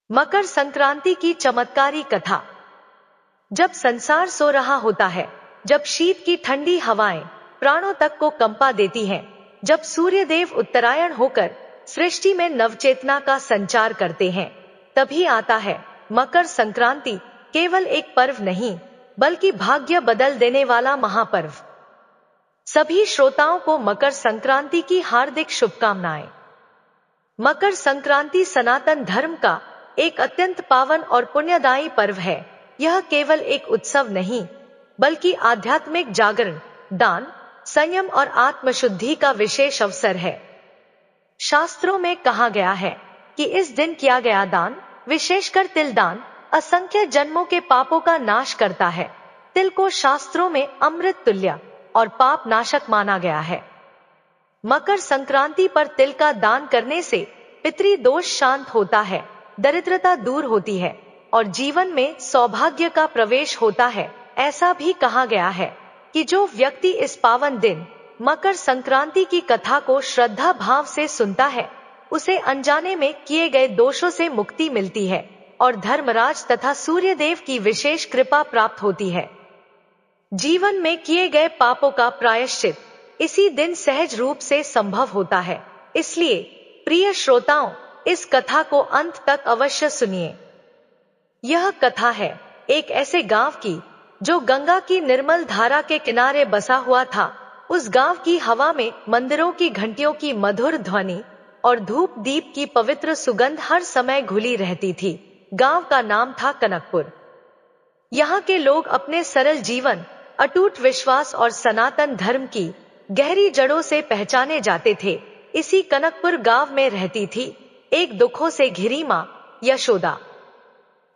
मकर संक्रांति की चमत्कारी कथा। जब संसार सो रहा होता है, जब शीत की ठंडी हवाएं प्राणों तक को कंपा देती हैं, जब सूर्यदेव उत्तरायण होकर सृष्टि में नवचेतना का संचार करते हैं, तभी आता है मकर संक्रांति। केवल एक पर्व नहीं, बल्कि भाग्य बदल देने वाला महापर्व। सभी श्रोताओं को मकर संक्रांति की हार्दिक शुभकामनाएं। मकर संक्रांति सनातन धर्म का एक अत्यंत पावन और पुण्यदायी पर्व है। यह केवल एक उत्सव नहीं, बल्कि आध्यात्मिक जागरण, दान, संयम और आत्मशुद्धि का विशेष अवसर है। शास्त्रों में कहा गया है कि इस दिन किया गया दान, विशेषकर तिल दान, असंख्य जन्मों के पापों का नाश करता है। तिल को शास्त्रों में अमृत तुल्य और पाप नाशक माना गया है। मकर संक्रांति पर तिल का दान करने से पितृ दोष शांत होता है, दरिद्रता दूर होती है और जीवन में सौभाग्य का प्रवेश होता है। ऐसा भी कहा गया है कि जो व्यक्ति इस पावन दिन मकर संक्रांति की कथा को श्रद्धा भाव से सुनता है, उसे अनजाने में किए गए दोषों से मुक्ति मिलती है और धर्मराज तथा सूर्यदेव की विशेष कृपा प्राप्त होती है। जीवन में किए गए पापों का प्रायश्चित इसी दिन सहज रूप से संभव होता है। इसलिए प्रिय श्रोताओं, इस कथा को अंत तक अवश्य सुनिए। यह कथा है एक ऐसे गांव की जो गंगा की निर्मल धारा के किनारे बसा हुआ था। उस गांव की हवा में मंदिरों की घंटियों की मधुर ध्वनि और धूप दीप की पवित्र सुगंध हर समय घुली रहती थी। गांव का नाम था कनकपुर। यहाँ के लोग अपने सरल जीवन, अटूट विश्वास और सनातन धर्म की गहरी जड़ों से पहचाने जाते थे। इसी कनकपुर गांव में रहती थी एक दुखों से घिरी मां, यशोदा।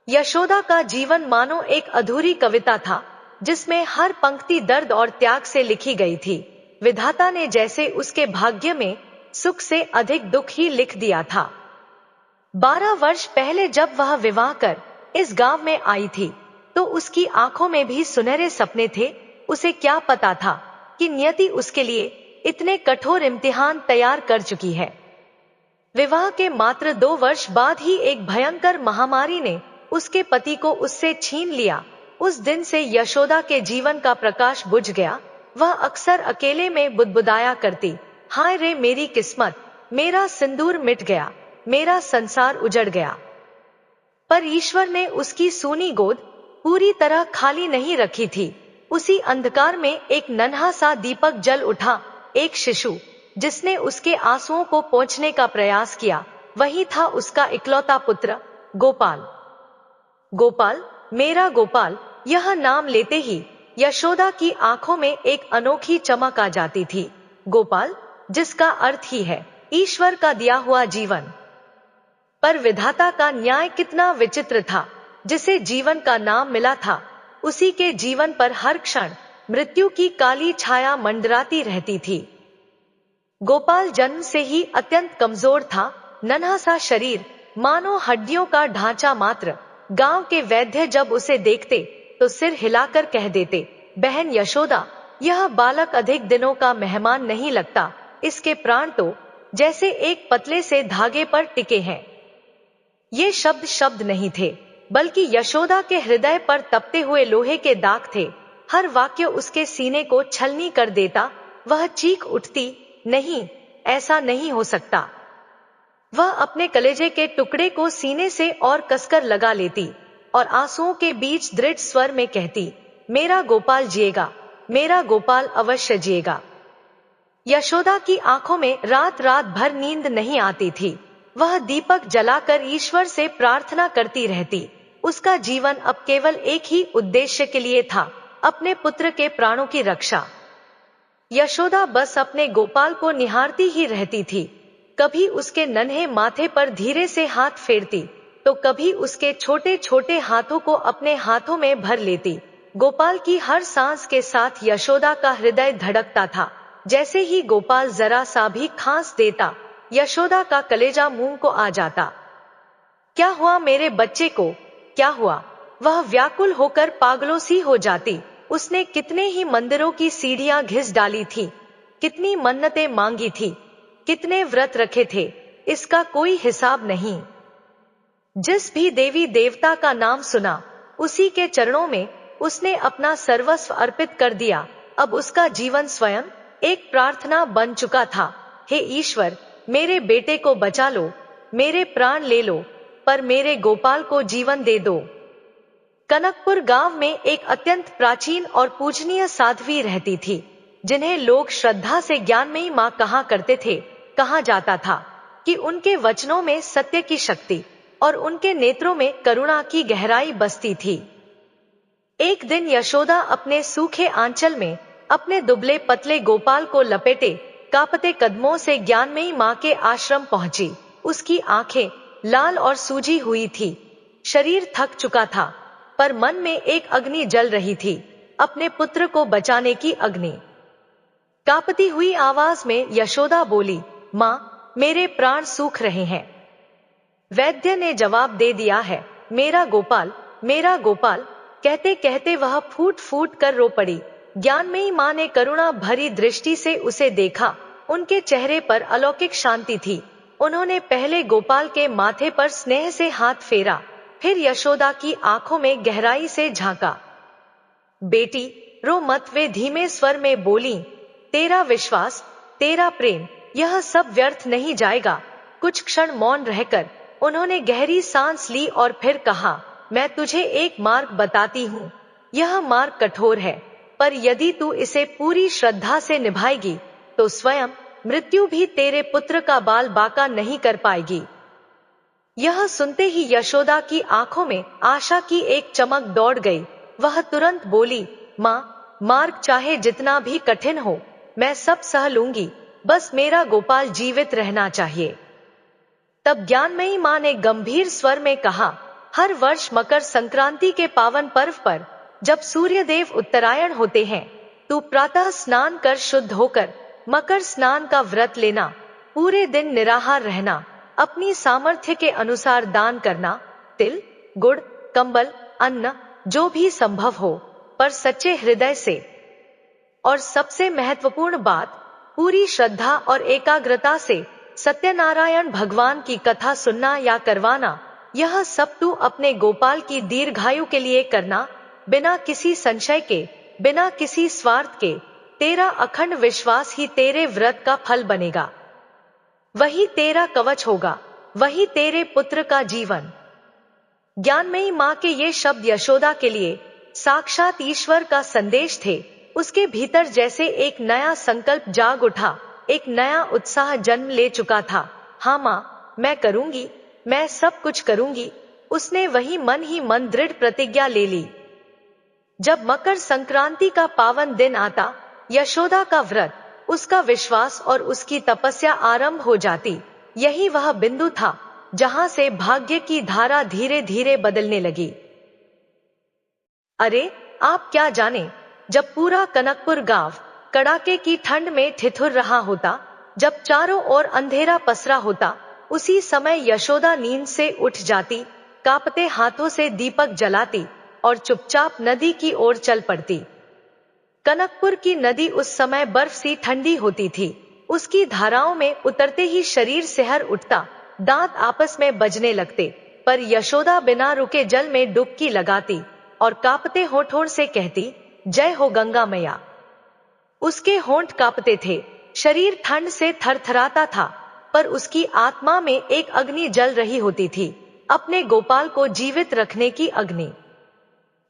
यशोदा का जीवन मानो एक अधूरी कविता था, जिसमें हर पंक्ति दर्द और त्याग से लिखी गई थी। विधाता ने जैसे उसके भाग्य में सुख से अधिक दुख ही लिख दिया था। 12 वर्ष पहले जब वह विवाह कर इस गांव में आई थी, तो उसकी आंखों में भी सुनहरे सपने थे। उसे क्या पता था कि नियति उसके लिए इतने कठोर इम्तिहान तैयार कर चुकी है। विवाह के मात्र 2 वर्ष बाद ही एक भयंकर महामारी ने उसके पति को उससे छीन लिया। उस दिन से यशोदा के जीवन का प्रकाश बुझ गया। वह अक्सर अकेले में बुदबुदाया करती, हाय रे मेरी किस्मत, मेरा सिंदूर मिट गया, मेरा संसार उजड़ गया। पर ईश्वर ने उसकी सूनी गोद पूरी तरह खाली नहीं रखी थी। उसी अंधकार में एक नन्हा सा दीपक जल उठा, एक शिशु जिसने उसके आंसुओं को पोंछने का प्रयास किया। वही था उसका इकलौता पुत्र गोपाल। गोपाल, मेरा गोपाल, यह नाम लेते ही यशोदा की आंखों में एक अनोखी चमक आ जाती थी। गोपाल, जिसका अर्थ ही है ईश्वर का दिया हुआ जीवन। पर विधाता का न्याय कितना विचित्र था। जिसे जीवन का नाम मिला था, उसी के जीवन पर हर क्षण मृत्यु की काली छाया मंडराती रहती थी। गोपाल जन्म से ही अत्यंत कमजोर था, नन्हा सा शरीर, मानो हड्डियों का ढांचा मात्र। गांव के वैद्य जब उसे देखते तो सिर हिलाकर कह देते, बहन यशोदा, यह बालक अधिक दिनों का मेहमान नहीं लगता। इसके प्राण तो जैसे एक पतले से धागे पर टिके हैं। ये शब्द शब्द नहीं थे, बल्कि यशोदा के हृदय पर तपते हुए लोहे के दाग थे। हर वाक्य उसके सीने को छलनी कर देता। वह चीख उठती, नहीं, ऐसा नहीं हो सकता। वह अपने कलेजे के टुकड़े को सीने से और कसकर लगा लेती और आंसुओं के बीच दृढ़ स्वर में कहती, मेरा गोपाल जिएगा, मेरा गोपाल अवश्य जिएगा। यशोदा की आंखों में रात रात भर नींद नहीं आती थी। वह दीपक जलाकर ईश्वर से प्रार्थना करती रहती। उसका जीवन अब केवल एक ही उद्देश्य के लिए था, अपने पुत्र के प्राणों की रक्षा। यशोदा बस अपने गोपाल को निहारती ही रहती थी। कभी उसके नन्हे माथे पर धीरे से हाथ फेरती, तो कभी उसके छोटे छोटे हाथों को अपने हाथों में भर लेती। गोपाल की हर सांस के साथ यशोदा का हृदय धड़कता था। जैसे ही गोपाल जरा सा भी खांस देता, यशोदा का कलेजा मुंह को आ जाता। क्या हुआ मेरे बच्चे को, क्या हुआ? वह व्याकुल होकर पागलों सी हो जाती। उसने कितने ही मंदिरों की सीढ़ियां घिस डाली थी, कितनी मन्नतें मांगी थी, कितने व्रत रखे थे, इसका कोई हिसाब नहीं। जिस भी देवी देवता का नाम सुना, उसी के चरणों में उसने अपना सर्वस्व अर्पित कर दिया। अब उसका जीवन स्वयं एक प्रार्थना बन चुका था। हे ईश्वर, मेरे बेटे को बचा लो, मेरे प्राण ले लो, पर मेरे गोपाल को जीवन दे दो। कनकपुर गांव में एक अत्यंत प्राचीन और पूजनीय साध्वी रहती थी, जिन्हें लोग श्रद्धा से ज्ञानमयी मां कहा करते थे। कहा जाता था कि उनके वचनों में सत्य की शक्ति और उनके नेत्रों में करुणा की गहराई बसती थी। एक दिन यशोदा अपने सूखे आंचल में अपने दुबले पतले गोपाल को लपेटे कांपते कदमों से ज्ञानमयी मां के आश्रम पहुंची। उसकी आंखें लाल और सूजी हुई थी, शरीर थक चुका था, पर मन में एक अग्नि जल रही थी, अपने पुत्र को बचाने की अग्नि। कांपती हुई आवाज में यशोदा बोली, मां, मेरे प्राण सूख रहे हैं। वैद्य ने जवाब दे दिया है, मेरा गोपाल, मेरा गोपाल। कहते कहते वह फूट फूट कर रो पड़ी। ज्ञानमयी मां ने करुणा भरी दृष्टि से उसे देखा। उनके चेहरे पर अलौकिक शांति थी। उन्होंने पहले गोपाल के माथे पर स्नेह से हाथ फेरा, फिर यशोदा की आंखों में गहराई से झांका। बेटी, रो मत, वे धीमे स्वर में बोली। तेरा विश्वास, तेरा प्रेम, यह सब व्यर्थ नहीं जाएगा। कुछ क्षण मौन रहकर उन्होंने गहरी सांस ली और फिर कहा, मैं तुझे एक मार्ग बताती हूँ। यह मार्ग कठोर है, पर यदि तू इसे पूरी श्रद्धा से निभाएगी तो स्वयं मृत्यु भी तेरे पुत्र का बाल बांका नहीं कर पाएगी। यह सुनते ही यशोदा की आंखों में आशा की एक चमक दौड़ गई। वह तुरंत बोली, मां, मार्ग चाहे जितना भी कठिन हो, मैं सब सह लूंगी, बस मेरा गोपाल जीवित रहना चाहिए। तब ज्ञानमयी मां ने गंभीर स्वर में कहा, हर वर्ष मकर संक्रांति के पावन पर्व पर जब सूर्यदेव उत्तरायण होते हैं, तू प्रातः स्नान कर शुद्ध होकर मकर स्नान का व्रत लेना, पूरे दिन निराहार रहना, अपनी सामर्थ्य के अनुसार दान करना, तिल, गुड़, कंबल, अन्न, जो भी संभव हो, पर सच्चे हृदय से। और सबसे महत्वपूर्ण बात, पूरी श्रद्धा और एकाग्रता से सत्यनारायण भगवान की कथा सुनना या करवाना। यह सब तू अपने गोपाल की दीर्घायु के लिए करना, बिना किसी संशय के, बिना किसी स्वार्थ के। तेरा अखंड विश्वास ही तेरे व्रत का फल बनेगा, वही तेरा कवच होगा, वही तेरे पुत्र का जीवन। ज्ञानमयी मां के ये शब्द यशोदा के लिए साक्षात ईश्वर का संदेश थे। उसके भीतर जैसे एक नया संकल्प जाग उठा, एक नया उत्साह जन्म ले चुका था। हाँ मां, मैं करूंगी, मैं सब कुछ करूंगी। उसने वही मन ही मन दृढ़ प्रतिज्ञा ले ली। जब मकर संक्रांति का पावन दिन आता, यशोदा का व्रत, उसका विश्वास और उसकी तपस्या आरंभ हो जाती। यही वह बिंदु था जहां से भाग्य की धारा धीरे धीरे बदलने लगी। अरे, आप क्या जाने, जब पूरा कनकपुर गांव कड़ाके की ठंड में ठिठुर रहा होता, जब चारों ओर अंधेरा पसरा होता, उसी समय यशोदा नींद से उठ जाती, कांपते हाथों से दीपक जलाती और चुपचाप नदी की ओर चल पड़ती। कनकपुर की नदी उस समय बर्फ सी ठंडी होती थी। उसकी धाराओं में उतरते ही शरीर सिहर उठता, दांत आपस में बजने लगते, पर यशोदा बिना रुके जल में डुबकी लगाती और कांपते होठों से कहती, जय हो गंगा मैया। उसके होंठ कांपते थे, शरीर ठंड से थरथराता था, पर उसकी आत्मा में एक अग्नि जल रही होती थी, अपने गोपाल को जीवित रखने की अग्नि।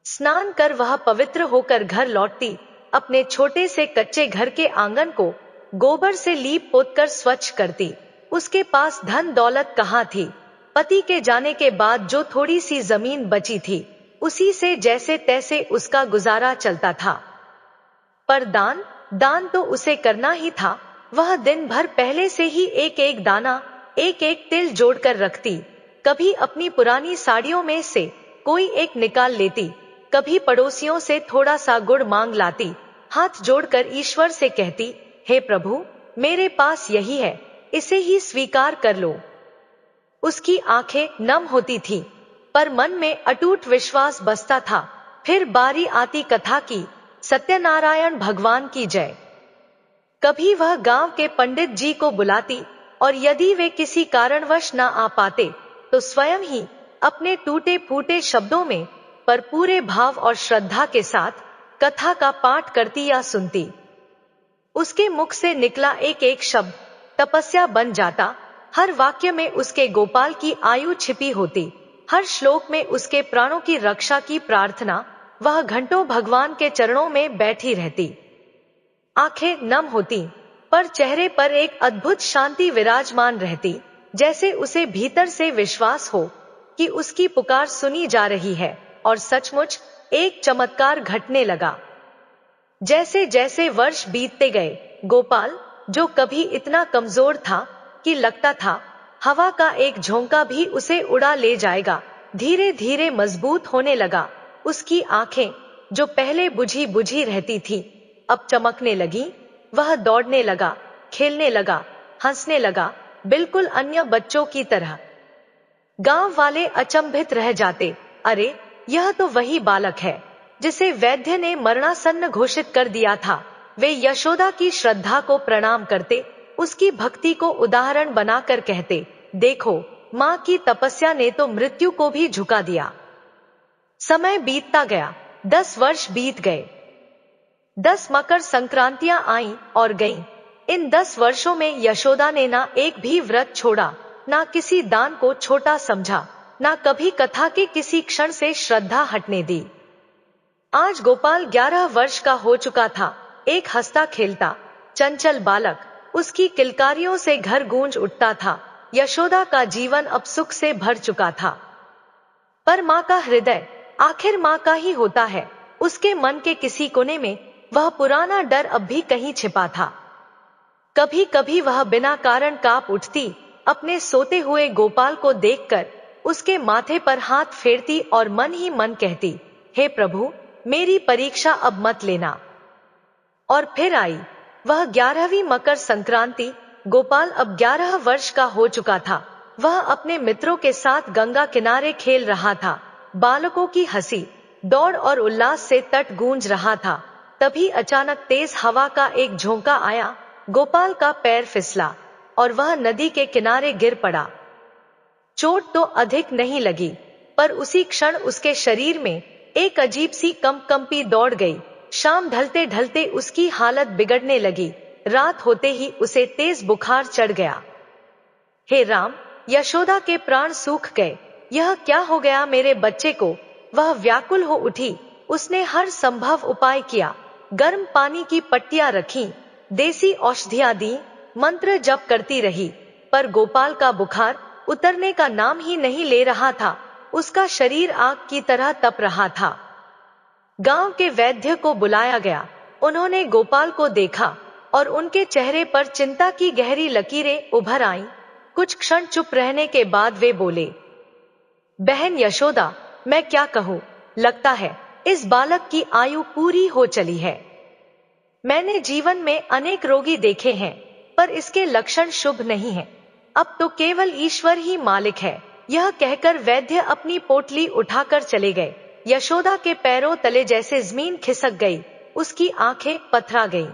स्नान कर वह पवित्र होकर घर लौटती, अपने छोटे से कच्चे घर के आंगन को गोबर से लीप पोत कर स्वच्छ करती। उसके पास धन दौलत कहाँ थी, पति के जाने के बाद जो थोड़ी सी जमीन बची थी, उसी से जैसे तैसे उसका गुजारा चलता था। पर दान, दान तो उसे करना ही था। वह दिन भर पहले से ही एक एक दाना, एक एक तिल जोड़कर रखती। कभी अपनी पुरानी साड़ियों में से कोई एक निकाल लेती, कभी पड़ोसियों से थोड़ा सा गुड़ मांग लाती, हाथ जोड़कर ईश्वर से कहती, हे प्रभु, मेरे पास यही है, इसे ही स्वीकार कर लो। उसकी आंखें नम होती थीं, पर मन में अटूट विश्वास बसता था। फिर बारी आती कथा की, सत्यनारायण भगवान की जय। कभी वह गांव के पंडित जी को बुलाती, और यदि वे किसी कारणवश न आ पाते तो स्वयं ही अपने टूटे फूटे शब्दों में, पर पूरे भाव और श्रद्धा के साथ कथा का पाठ करती या सुनती। उसके मुख से निकला एक एक शब्द तपस्या बन जाता, हर वाक्य में उसके गोपाल की आयु छिपी होती, हर श्लोक में उसके प्राणों की रक्षा की प्रार्थना। वह घंटों भगवान के चरणों में बैठी रहती, आंखें नम होती, पर चेहरे पर एक अद्भुत शांति विराजमान रहती, जैसे उसे भीतर से विश्वास हो कि उसकी पुकार सुनी जा रही है। और सचमुच एक चमत्कार घटने लगा। जैसे जैसे वर्ष बीतते गए, गोपाल, जो कभी इतना कमजोर था कि लगता था हवा का एक झोंका भी उसे उड़ा ले जाएगा, धीरे धीरे मजबूत होने लगा। उसकी आंखें, जो पहले बुझी बुझी रहती थी, अब चमकने लगी। वह दौड़ने लगा, खेलने लगा, हंसने लगा, बिल्कुल अन्य बच्चों की तरह। गांव वाले अचंभित रह जाते, अरे, यह तो वही बालक है जिसे वैद्य ने मरणासन्न घोषित कर दिया था। वे यशोदा की श्रद्धा को प्रणाम करते, उसकी भक्ति को उदाहरण बनाकर कहते, देखो, माँ की तपस्या ने तो मृत्यु को भी झुका दिया। समय बीतता गया, 10 वर्ष बीत गए। 10 मकर संक्रांतियां आईं और गईं। इन 10 वर्षों में यशोदा ने ना एक भी व्रत छोड़ा, ना किसी दान को छोटा समझा, ना कभी कथा के किसी क्षण से श्रद्धा हटने दी। आज गोपाल 11 वर्ष का हो चुका था, एक हंसता खेलता चंचल बालक। उसकी किलकारियों से घर गूंज उठता था। यशोदा का जीवन अब सुख से भर चुका था। पर माँ का हृदय आखिर माँ का ही होता है। उसके मन के किसी कोने में वह पुराना डर अब भी कहीं छिपा था। कभी कभी वह बिना कारण कांप उठती, अपने सोते हुए गोपाल को देखकर उसके माथे पर हाथ फेरती और मन ही मन कहती, हे प्रभु, मेरी परीक्षा अब मत लेना। और फिर आई वह 11वीं मकर संक्रांति। गोपाल अब 11 वर्ष का हो चुका था। वह अपने मित्रों के साथ गंगा किनारे खेल रहा था। बालकों की हंसी, दौड़ और उल्लास से तट गूंज रहा था। तभी अचानक तेज हवा का एक झोंका आया, गोपाल का पैर फिसला और वह नदी के किनारे गिर पड़ा। चोट तो अधिक नहीं लगी, पर उसी क्षण उसके शरीर में एक अजीब सी कंपी दौड़ गई। शाम ढलते ढलते उसकी हालत बिगड़ने लगी। रात होते ही उसे तेज बुखार चढ़ गया। हे राम, यशोदा के प्राण सूख गए। यह क्या हो गया मेरे बच्चे को? वह व्याकुल हो उठी। उसने हर संभव उपाय किया, गर्म पानी की पट्टियां रखी, देसी औषधियां दी, मंत्र जप करती रही, पर गोपाल का बुखार उतरने का नाम ही नहीं ले रहा था। उसका शरीर आग की तरह तप रहा था। गांव के वैद्य को बुलाया गया। उन्होंने गोपाल को देखा और उनके चेहरे पर चिंता की गहरी लकीरें उभर आईं। कुछ क्षण चुप रहने के बाद वे बोले, बहन यशोदा, मैं क्या कहूँ, लगता है इस बालक की आयु पूरी हो चली है। मैंने जीवन में अनेक रोगी देखे हैं, पर इसके लक्षण शुभ नहीं हैं। अब तो केवल ईश्वर ही मालिक है। यह कहकर वैद्य अपनी पोटली उठाकर चले गए। यशोदा के पैरों तले जैसे जमीन खिसक गई। उसकी आंखें पथरा गईं।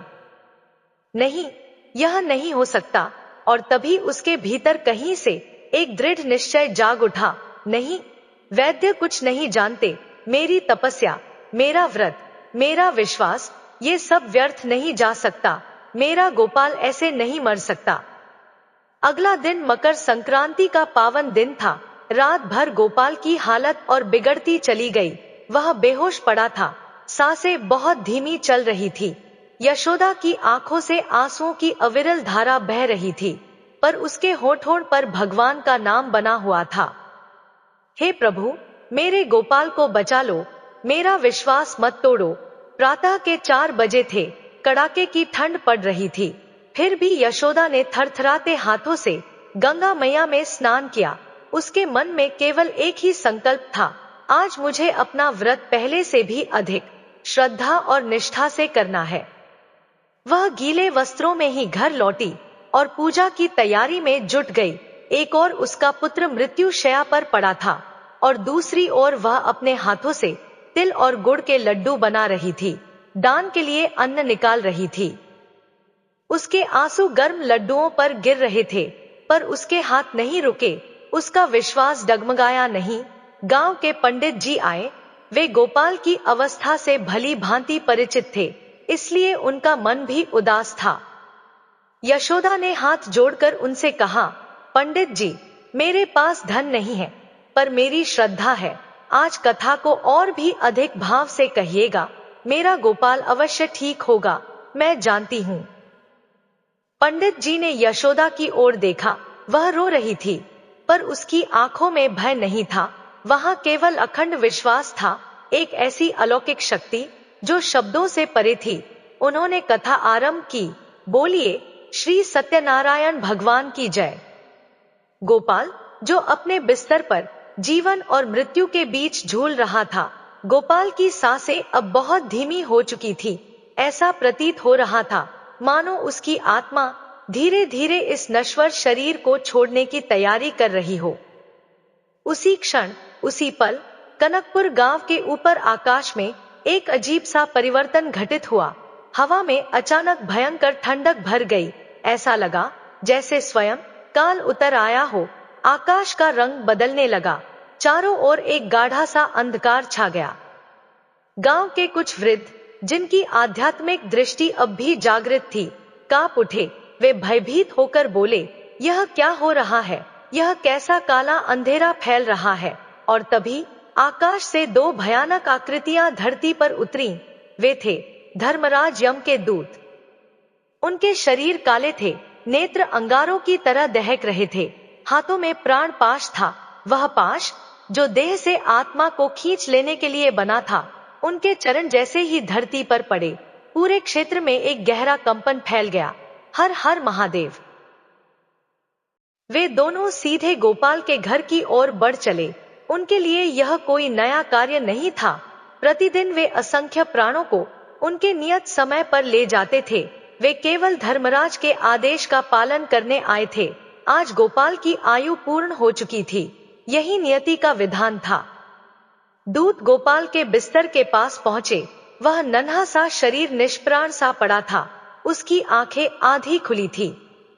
नहीं, यह नहीं हो सकता। और तभी उसके भीतर कहीं से एक दृढ़ निश्चय जाग उठा, नहीं, वैद्य कुछ नहीं जानते। मेरी तपस्या, मेरा व्रत, मेरा विश्वास, ये सब व्यर्थ नहीं जा सकता। मेरा गोपाल ऐसे नहीं मर सकता। अगला दिन मकर संक्रांति का पावन दिन था। रात भर गोपाल की हालत और बिगड़ती चली गई। वह बेहोश पड़ा था, सांसें बहुत धीमी चल रही थी। यशोदा की आंखों से आंसुओं की अविरल धारा बह रही थी, पर उसके होठों पर भगवान का नाम बना हुआ था। हे प्रभु, मेरे गोपाल को बचा लो, मेरा विश्वास मत तोड़ो। प्रातः के 4 बजे थे, कड़ाके की ठंड पड़ रही थी। फिर भी यशोदा ने थरथराते हाथों से गंगा मैया में स्नान किया। उसके मन में केवल एक ही संकल्प था, आज मुझे अपना व्रत पहले से भी अधिक श्रद्धा और निष्ठा से करना है। वह गीले वस्त्रों में ही घर लौटी और पूजा की तैयारी में जुट गई। एक ओर उसका पुत्र मृत्यु शैया पर पड़ा था और दूसरी ओर वह अपने हाथों से तिल और गुड़ के लड्डू बना रही थी, दान के लिए अन्न निकाल रही थी। उसके आंसू गर्म लड्डुओं पर गिर रहे थे, पर उसके हाथ नहीं रुके। उसका विश्वास डगमगाया नहीं। गांव के पंडित जी आए। वे गोपाल की अवस्था से भली भांति परिचित थे, इसलिए उनका मन भी उदास था। यशोदा ने हाथ जोड़कर उनसे कहा, पंडित जी, मेरे पास धन नहीं है, पर मेरी श्रद्धा है। आज कथा को और भी अधिक भाव से कहिएगा। मेरा गोपाल अवश्य ठीक होगा, मैं जानती हूँ। पंडित जी ने यशोदा की ओर देखा। वह रो रही थी, पर उसकी आंखों में भय नहीं था, वहां केवल अखंड विश्वास था, एक ऐसी अलौकिक शक्ति जो शब्दों से परे थी। उन्होंने कथा आरंभ की। बोलिए श्री सत्यनारायण भगवान की जय। गोपाल, जो अपने बिस्तर पर जीवन और मृत्यु के बीच झूल रहा था, गोपाल की सांसें अब बहुत धीमी हो चुकी थी। ऐसा प्रतीत हो रहा था मानो उसकी आत्मा धीरे धीरे इस नश्वर शरीर को छोड़ने की तैयारी कर रही हो। उसी क्षण, उसी पल, कनकपुर गांव के ऊपर आकाश में एक अजीब सा परिवर्तन घटित हुआ। हवा में अचानक भयंकर ठंडक भर गई। ऐसा लगा जैसे स्वयं काल उतर आया हो। आकाश का रंग बदलने लगा। चारों ओर एक गाढ़ा सा अंधकार छा गया। गांव के कुछ वृद्ध, जिनकी आध्यात्मिक दृष्टि अब भी जागृत थी, कांप उठे। वे भयभीत होकर बोले, यह क्या हो रहा है? यह कैसा काला अंधेरा फैल रहा है? और तभी आकाश से दो भयानक आकृतियां धरती पर उतरी। वे थे धर्मराज यम के दूत। उनके शरीर काले थे, नेत्र अंगारों की तरह दहक रहे थे, हाथों में प्राण पाश था, वह पाश जो देह से आत्मा को खींच लेने के लिए बना था। उनके चरण जैसे ही धरती पर पड़े, पूरे क्षेत्र में एक गहरा कंपन फैल गया। हर हर महादेव। वे दोनों सीधे गोपाल के घर की ओर बढ़ चले। उनके लिए यह कोई नया कार्य नहीं था। प्रतिदिन वे असंख्य प्राणों को उनके नियत समय पर ले जाते थे। वे केवल धर्मराज के आदेश का पालन करने आए थे। आज गोपाल की आयु पूर्ण हो चुकी थी। यही नियति का विधान था। दूत गोपाल के बिस्तर के पास पहुंचे। वह नन्हा सा शरीर निष्प्राण सा पड़ा था। उसकी आंखें आधी खुली थी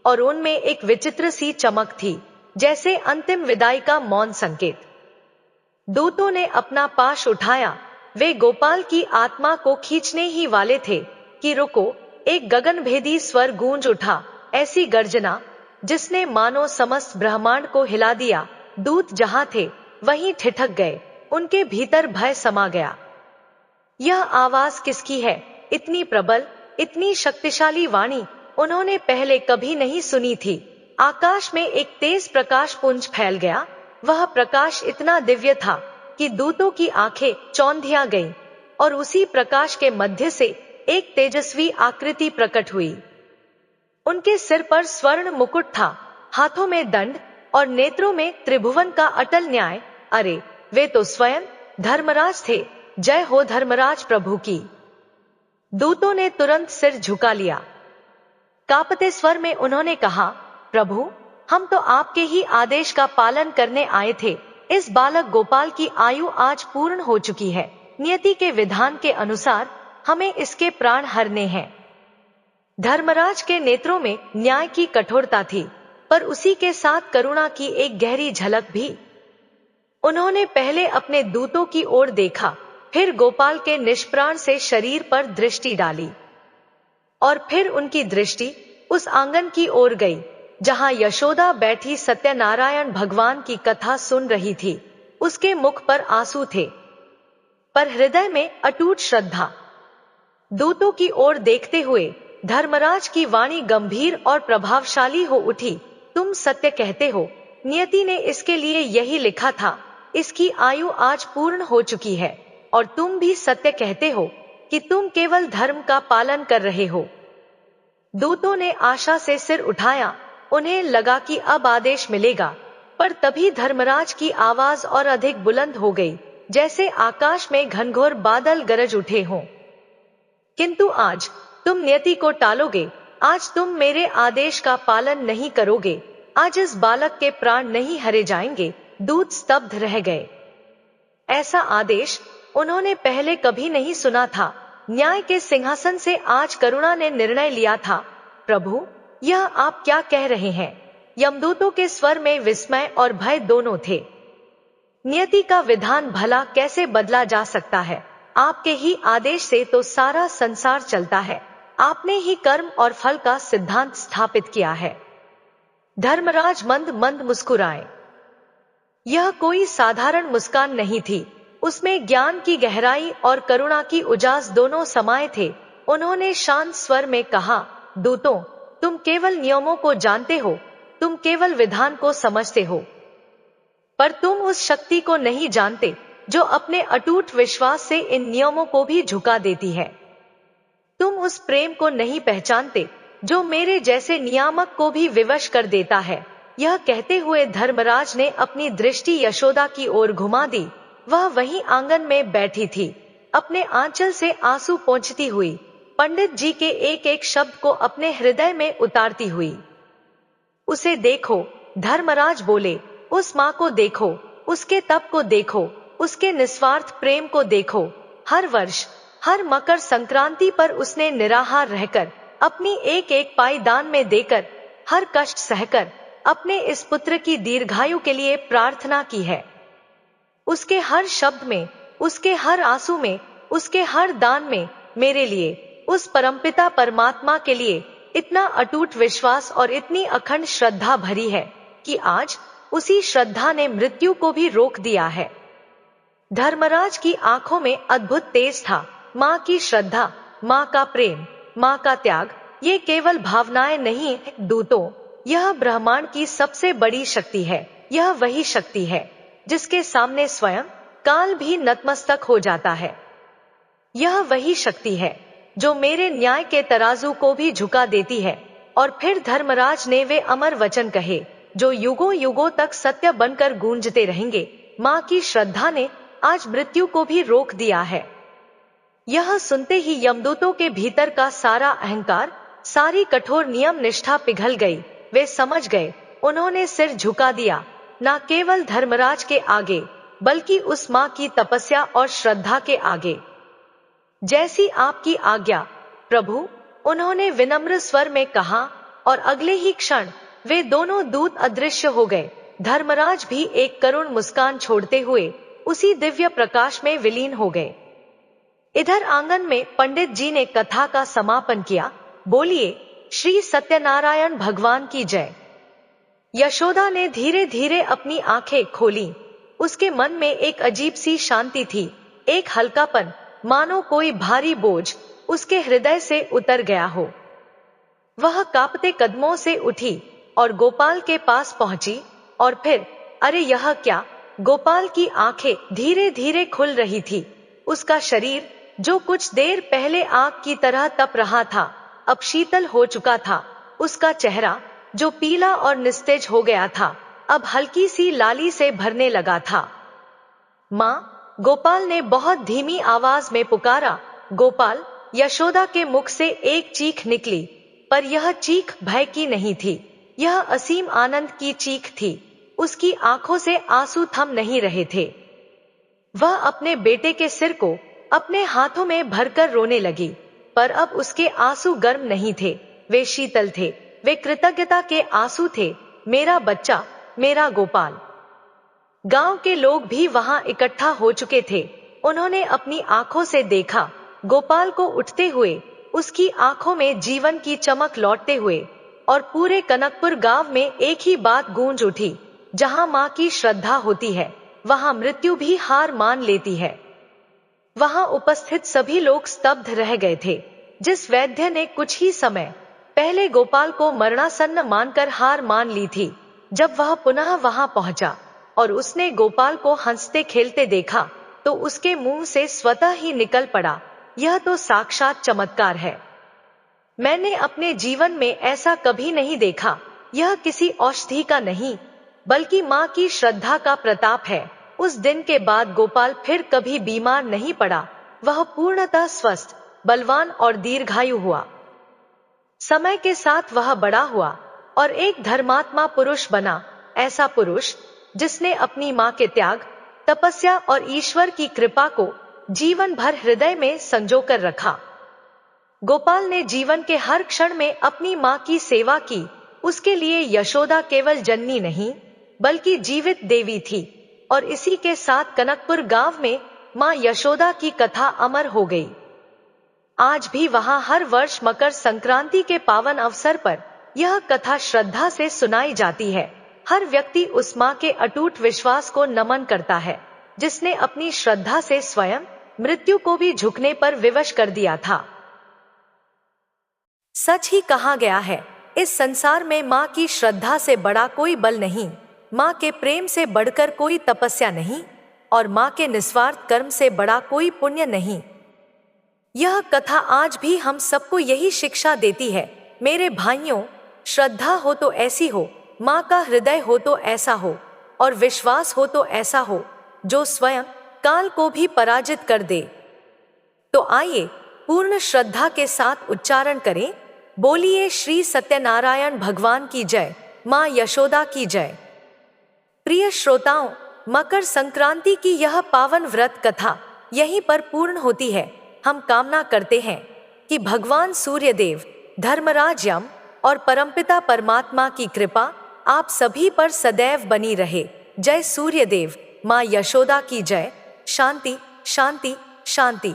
और उनमें एक विचित्र सी चमक थी, जैसे अंतिम विदाई का मौन संकेत। दूतों ने अपना पाश उठाया। वे गोपाल की आत्मा को खींचने ही वाले थे कि रुको, एक गगनभेदी स्वर गूंज उठा, ऐसी गर्जना जिसने मानो समस्त ब्रह्मांड को हिला दिया। दूत जहां थे वहीं ठिठक गए। उनके भीतर भय समा गया। यह आवाज किसकी है? इतनी प्रबल, इतनी शक्तिशाली वाणी उन्होंने पहले कभी नहीं सुनी थी। आकाश में एक तेज प्रकाश पुंज फैल गया। वह प्रकाश इतना दिव्य था कि दूतों की आंखें चौंधिया गईं, और उसी प्रकाश के मध्य से एक तेजस्वी आकृति प्रकट हुई। उनके सिर पर स्वर्ण मुकुट था, हाथों में दंड और नेत्रों में त्रिभुवन का अटल न्याय। अरे, वे तो स्वयं धर्मराज थे। जय हो धर्मराज प्रभु की। दूतों ने तुरंत सिर झुका लिया। कांपते स्वर में उन्होंने कहा, प्रभु, हम तो आपके ही आदेश का पालन करने आए थे। इस बालक गोपाल की आयु आज पूर्ण हो चुकी है। नियति के विधान के अनुसार हमें इसके प्राण हरने हैं। धर्मराज के नेत्रों में न्याय की कठोरता थी, पर उसी के साथ करुणा की एक गहरी झलक भी। उन्होंने पहले अपने दूतों की ओर देखा, फिर गोपाल के निष्प्राण से शरीर पर दृष्टि डाली, और फिर उनकी दृष्टि उस आंगन की ओर गई जहां यशोदा बैठी सत्यनारायण भगवान की कथा सुन रही थी। उसके मुख पर आंसू थे, पर हृदय में अटूट श्रद्धा। दूतों की ओर देखते हुए धर्मराज की वाणी गंभीर और प्रभावशाली हो उठी। तुम सत्य कहते हो, नियति ने इसके लिए यही लिखा था। इसकी आयु आज पूर्ण हो चुकी है, और तुम भी सत्य कहते हो कि तुम केवल धर्म का पालन कर रहे हो। दूतों ने आशा से सिर उठाया। उन्हें लगा कि अब आदेश मिलेगा, पर तभी धर्मराज की आवाज और अधिक बुलंद हो गई, जैसे आकाश में घनघोर बादल गरज उठे हों। किंतु आज तुम नियति को टालोगे। आज तुम मेरे आदेश का पालन नहीं करोगे। आज इस बालक के प्राण नहीं हरे जाएंगे। दूत स्तब्ध रह गए। ऐसा आदेश उन्होंने पहले कभी नहीं सुना था। न्याय के सिंहासन से आज करुणा ने निर्णय लिया था। प्रभु, यह आप क्या कह रहे हैं? यमदूतों के स्वर में विस्मय और भय दोनों थे। नियति का विधान भला कैसे बदला जा सकता है? आपके ही आदेश से तो सारा संसार चलता है। आपने ही कर्म और फल का सिद्धांत स्थापित किया है। धर्मराज मंद मंद मुस्कुराए। यह कोई साधारण मुस्कान नहीं थी, उसमें ज्ञान की गहराई और करुणा की उजास दोनों समाये थे। उन्होंने शांत स्वर में कहा, दूतों, तुम केवल नियमों को जानते हो, तुम केवल विधान को समझते हो, पर तुम उस शक्ति को नहीं जानते जो अपने अटूट विश्वास से इन नियमों को भी झुका देती है। तुम उस प्रेम को नहीं पहचानते जो मेरे जैसे नियामक को भी विवश कर देता है। यह कहते हुए धर्मराज ने अपनी दृष्टि यशोदा की ओर घुमा दी। वह वहीं आंगन में बैठी थी, अपने आंचल से आंसू पोंछती हुई, पंडित जी के एक एक शब्द को अपने हृदय में उतारती हुई। उसे देखो, धर्मराज बोले, उस माँ को देखो, उसके तप को देखो, उसके निस्वार्थ प्रेम को देखो। हर वर्ष, हर मकर संक्रांति पर उसने निराहार रहकर, अपनी एक एक पाई दान में देकर, हर कष्ट सहकर अपने इस पुत्र की दीर्घायु के लिए प्रार्थना की है। उसके हर शब्द में, उसके हर आंसू में, उसके हर दान में मेरे लिए, उस परमपिता परमात्मा के लिए इतना अटूट विश्वास और इतनी अखंड श्रद्धा भरी है कि आज उसी श्रद्धा ने मृत्यु को भी रोक दिया है। धर्मराज की आंखों में अद्भुत तेज था। माँ की श्रद्धा, माँ का प्रेम, माँ का त्याग, ये केवल भावनाएं नहीं दूतों, यह ब्रह्मांड की सबसे बड़ी शक्ति है। यह वही शक्ति है जिसके सामने स्वयं काल भी नतमस्तक हो जाता है। यह वही शक्ति है जो मेरे न्याय के तराजू को भी झुका देती है। और फिर धर्मराज ने वे अमर वचन कहे जो युगों युगों तक सत्य बनकर गूंजते रहेंगे। माँ की श्रद्धा ने आज मृत्यु को भी रोक दिया है। यह सुनते ही यमदूतों के भीतर का सारा अहंकार, सारी कठोर नियम निष्ठा पिघल गई। वे समझ गए, उन्होंने सिर झुका दिया, न केवल धर्मराज के आगे बल्कि उस माँ की तपस्या और श्रद्धा के आगे। जैसी आपकी आज्ञा प्रभु, उन्होंने विनम्र स्वर में कहा, और अगले ही क्षण वे दोनों दूत अदृश्य हो गए। धर्मराज भी एक करुण मुस्कान छोड़ते हुए उसी दिव्य प्रकाश में विलीन हो गए। इधर आंगन में पंडित जी ने कथा का समापन किया। बोलिए, श्री सत्यनारायण भगवान की जय। यशोदा ने धीरे धीरे अपनी आंखें खोली। उसके मन में एक अजीब सी शांति थी, एक हल्कापन, मानो कोई भारी बोझ उसके हृदय से उतर गया हो। वह कांपते कदमों से उठी और गोपाल के पास पहुंची, और फिर, अरे यह क्या! गोपाल की आंखें धीरे धीरे खुल रही थी। उसका शरीर, जो कुछ देर पहले आग की तरह तप रहा था, अब शीतल हो चुका था। उसका चेहरा, जो पीला और निस्तेज हो गया था, अब हल्की सी लाली से भरने लगा था। माँ, गोपाल ने बहुत धीमी आवाज में पुकारा। गोपाल! यशोदा के मुख से एक चीख निकली, पर यह चीख भय की नहीं थी, यह असीम आनंद की चीख थी। उसकी आंखों से आंसू थम नहीं रहे थे। वह अपने बेटे के सिर को अपने हाथों में भरकर रोने लगी, पर अब उसके आंसू गर्म नहीं थे, वे शीतल थे, वे कृतज्ञता के आंसू थे। मेरा बच्चा, मेरा गोपाल। गांव के लोग भी वहां इकट्ठा हो चुके थे। उन्होंने अपनी आंखों से देखा गोपाल को उठते हुए, उसकी आंखों में जीवन की चमक लौटते हुए, और पूरे कनकपुर गांव में एक ही बात गूंज उठी, जहां मां की श्रद्धा होती है, वहां मृत्यु भी हार मान लेती है। वहां उपस्थित सभी लोग स्तब्ध रह गए थे। जिस वैद्य ने कुछ ही समय पहले गोपाल को मरणासन्न मानकर हार मान ली थी, जब वह पुनः वहां पहुंचा और उसने गोपाल को हंसते खेलते देखा, तो उसके मुंह से स्वतः ही निकल पड़ा, यह तो साक्षात चमत्कार है। मैंने अपने जीवन में ऐसा कभी नहीं देखा। यह किसी औषधि का नहीं, बल्कि माँ की श्रद्धा का प्रताप है। उस दिन के बाद गोपाल फिर कभी बीमार नहीं पड़ा। वह पूर्णतः स्वस्थ, बलवान और दीर्घायु हुआ। समय के साथ वह बड़ा हुआ और एक धर्मात्मा पुरुष बना, ऐसा पुरुष जिसने अपनी माँ के त्याग, तपस्या और ईश्वर की कृपा को जीवन भर हृदय में संजोकर रखा। गोपाल ने जीवन के हर क्षण में अपनी माँ की सेवा की। उसके लिए यशोदा केवल जननी नहीं, बल्कि जीवित देवी थी, और इसी के साथ कनकपुर गांव में मां यशोदा की कथा अमर हो गई। आज भी वहां हर वर्ष मकर संक्रांति के पावन अवसर पर यह कथा श्रद्धा से सुनाई जाती है। हर व्यक्ति उस मां के अटूट विश्वास को नमन करता है, जिसने अपनी श्रद्धा से स्वयं मृत्यु को भी झुकने पर विवश कर दिया था। सच ही कहा गया है, इस संसार में मां की श्रद्धा से बड़ा कोई बल नहीं, मां के प्रेम से बढ़कर कोई तपस्या नहीं, और मां के निस्वार्थ कर्म से बड़ा कोई पुण्य नहीं। यह कथा आज भी हम सबको यही शिक्षा देती है। मेरे भाइयों, श्रद्धा हो तो ऐसी हो, मां का हृदय हो तो ऐसा हो, और विश्वास हो तो ऐसा हो जो स्वयं काल को भी पराजित कर दे। तो आइए पूर्ण श्रद्धा के साथ उच्चारण करें, बोलिए श्री सत्यनारायण भगवान की जय, मां यशोदा की जय। प्रिय श्रोताओं, मकर संक्रांति की यह पावन व्रत कथा यहीं पर पूर्ण होती है। हम कामना करते हैं कि भगवान सूर्यदेव, धर्मराज यम और परमपिता परमात्मा की कृपा आप सभी पर सदैव बनी रहे। जय सूर्यदेव, मां यशोदा की जय। शांति शांति शांति।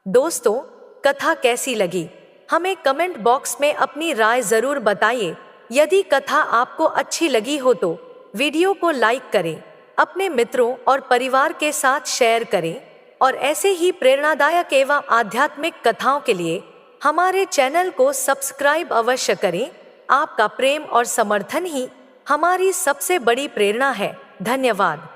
दोस्तों, कथा कैसी लगी? हमें कमेंट बॉक्स में अपनी राय जरूर बताइए। यदि कथा आपको अच्छी लगी हो तो वीडियो को लाइक करें, अपने मित्रों और परिवार के साथ शेयर करें, और ऐसे ही प्रेरणादायक एवं आध्यात्मिक कथाओं के लिए हमारे चैनल को सब्सक्राइब अवश्य करें। आपका प्रेम और समर्थन ही हमारी सबसे बड़ी प्रेरणा है। धन्यवाद।